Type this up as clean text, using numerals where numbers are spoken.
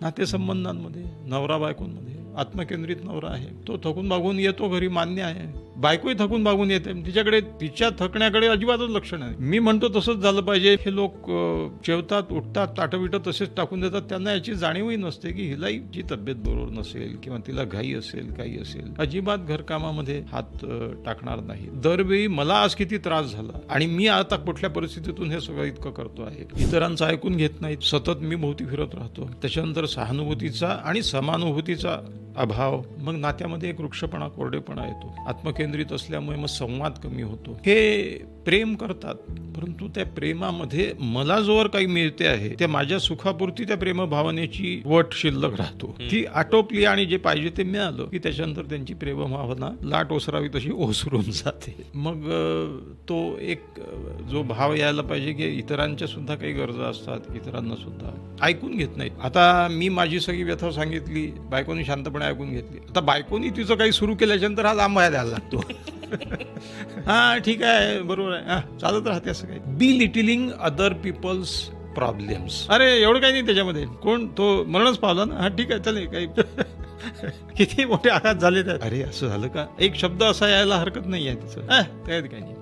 नातेसंबंधांमध्ये, नवरा बायकोंमध्ये आत्मकेंद्रित नवरा आहे, तो थकून भागून येतो घरी, मान्य आहे. बायकोही थकून भागून येते, तिच्याकडे तिच्या थकण्याकडे अजिबातच लक्ष नाही. मी म्हणतो तसंच झालं पाहिजे. हे लोक जेवतात, उठतात, ताटं तसेच टाकून देतात. त्यांना याची जाणीवही नसते की हिलाही जी तब्येत बरोबर नसेल किंवा तिला घाई असेल, काही असेल, अजिबात घरकामामध्ये हात टाकणार नाही. दरवेळी मला आज किती त्रास झाला आणि मी आता कुठल्या परिस्थितीतून हे सगळं इतकं करतो आहे. इतरांचं ऐकून घेत नाहीत, सतत मी भोवती फिरत राहतो. त्याच्यानंतर सहानुभूतीचा आणि समानुभूतीचा अभाव, मग नात्यामध्ये एक वृक्षपणा, कोरडेपणा येतो. आत्मकेंद्रित असल्यामुळे मग संवाद कमी होतो. हे प्रेम करतात, परंतु त्या प्रेमामध्ये मला जोवर काही मिळते आहे त्या माझ्या सुखापुरती त्या प्रेमभावनेची वट शिल्लक राहतो. ती आटोपली आणि जे पाहिजे ते मिळालं की त्याच्यानंतर त्यांची प्रेमभावना लाट ओसरावी तशी ओसरून जाते. मग तो एक जो भाव यायला पाहिजे की इतरांच्या सुद्धा काही गरजा असतात, इतरांना सुद्धा ऐकून घेत नाही. आता मी माझी सगळी व्यथा सांगितली, बायकोनी शांतपणे ऐकून घेतली. आता बायकोनी तिचं काही सुरू केल्याच्यानंतर हा लांब द्यायला लागतो. हा ठीक आहे, बरोबर आहे, हा चालत राहते असं काही. बी लिटिलिंग अदर पीपल्स प्रॉब्लेम्स. अरे एवढं काही नाही त्याच्यामध्ये, कोण तो मरणच पावला ना, हा ठीक आहे चालेल, काही किती मोठे आघात झाले त्यात. अरे असं झालं का, एक शब्द असा यायला हरकत नाही आहे तिचं, काही नाही.